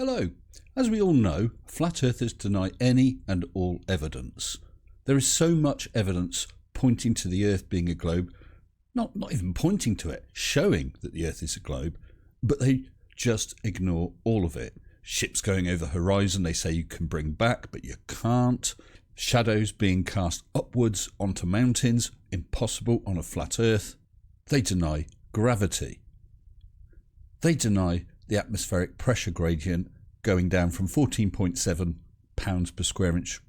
Hello. As we all know, flat earthers deny any and all evidence. There is so much evidence pointing to the earth being a globe, not even pointing to it, showing that the earth is a globe, but they just ignore all of it. Ships going over the horizon they say you can bring back, but you can't. Shadows being cast upwards onto mountains, impossible on a flat earth. They deny gravity. They deny the atmospheric pressure gradient going down from 14.7 pounds per square inch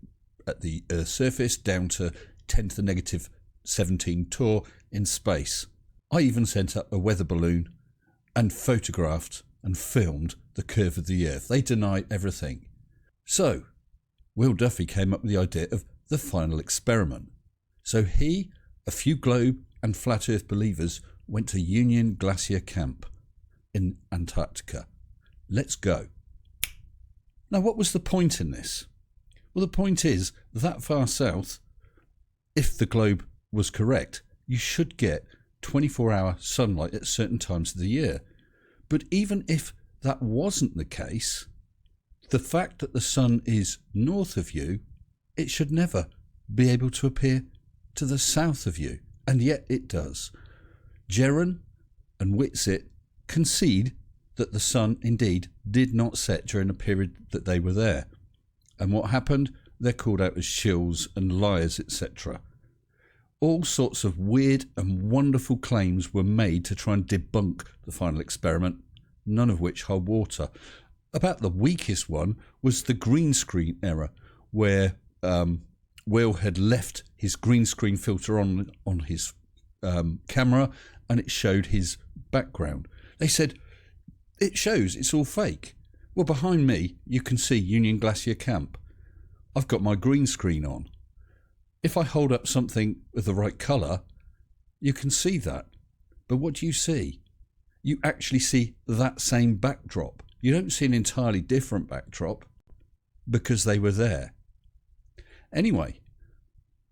at the Earth's surface down to 10 to the negative 17 torr in space. I even sent up a weather balloon and photographed and filmed the curve of the Earth. They deny everything. So, Will Duffy came up with the idea of the final experiment. So he, a few globe and flat Earth believers went to Union Glacier Camp in Antarctica. Let's go. Now, what was the point in this? Well, the point is that far south, if the globe was correct, you should get 24-hour sunlight at certain times of the year. But even if that wasn't the case, the fact that the sun is north of you, it should never be able to appear to the south of you. And yet it does. Geron and Whitsitt concede that the sun indeed did not set during the period that they were there. And what happened? They're called out as shills and liars, etc. All sorts of weird and wonderful claims were made to try and debunk the final experiment, none of which hold water. About the weakest one was the green screen error, where Will had left his green screen filter on his camera and it showed his background. They said, it shows it's all fake. Well, behind me, you can see Union Glacier Camp. I've got my green screen on. If I hold up something with the right colour, you can see that. But what do you see? You actually see that same backdrop. You don't see an entirely different backdrop because they were there. Anyway,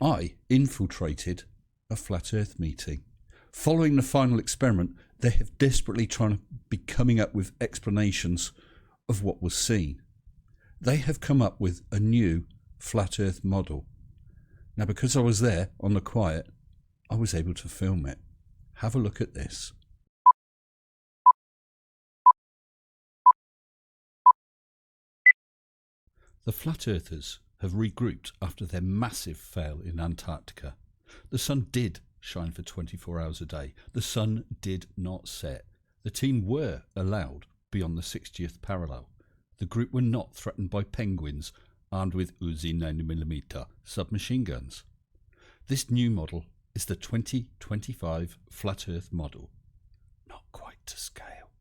I infiltrated a flat earth meeting. Following the final experiment, they have desperately tried to be coming up with explanations of what was seen. They have come up with a new flat earth model. Now, because I was there on the quiet, I was able to film it. Have a look at this. The flat earthers have regrouped after their massive fail in Antarctica. The sun did shine for 24 hours a day. The sun did not set. The team were allowed beyond the 60th parallel. The group were not threatened by penguins armed with Uzi 9mm submachine guns. This new model is the 2025 Flat Earth model. Not quite to scale.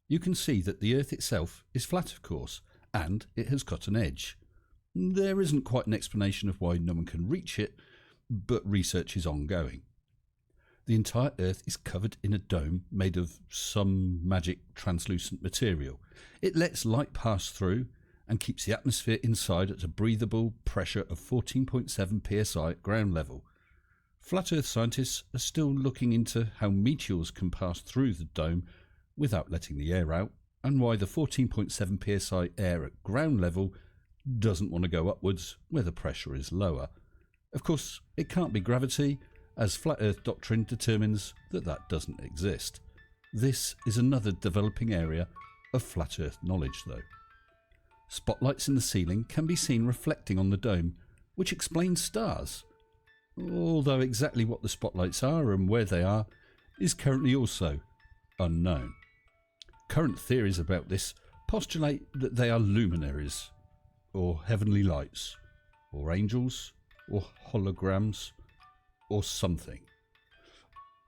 You can see that the Earth itself is flat, of course, and it has got an edge. There isn't quite an explanation of why no one can reach it, but research is ongoing. The entire Earth is covered in a dome made of some magic translucent material. It lets light pass through and keeps the atmosphere inside at a breathable pressure of 14.7 psi at ground level. Flat Earth scientists are still looking into how meteors can pass through the dome without letting the air out, and why the 14.7 psi air at ground level doesn't want to go upwards where the pressure is lower. Of course, it can't be gravity, as Flat Earth doctrine determines that that doesn't exist. This is another developing area of Flat Earth knowledge, though. Spotlights in the ceiling can be seen reflecting on the dome, which explains stars, although exactly what the spotlights are and where they are is currently also unknown. Current theories about this postulate that they are luminaries, or heavenly lights, or angels, or holograms, or something.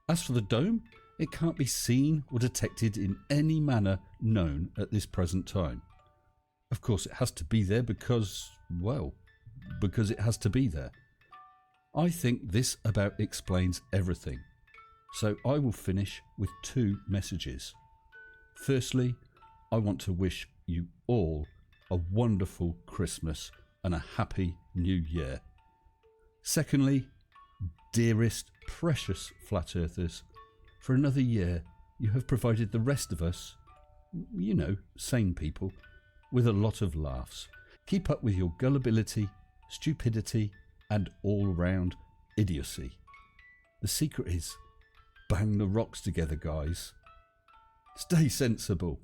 As for the dome, it can't be seen or detected in any manner known at this present time. Of course, it has to be there because it has to be there. I think this about explains everything. So I will finish with two messages. Firstly, I want to wish you all a wonderful Christmas and a happy New Year. Secondly, dearest, precious flat earthers, for another year you have provided the rest of us you know, sane people with a lot of laughs. Keep up with your gullibility, stupidity, and all-round idiocy. The secret is bang the rocks together, guys. Stay sensible.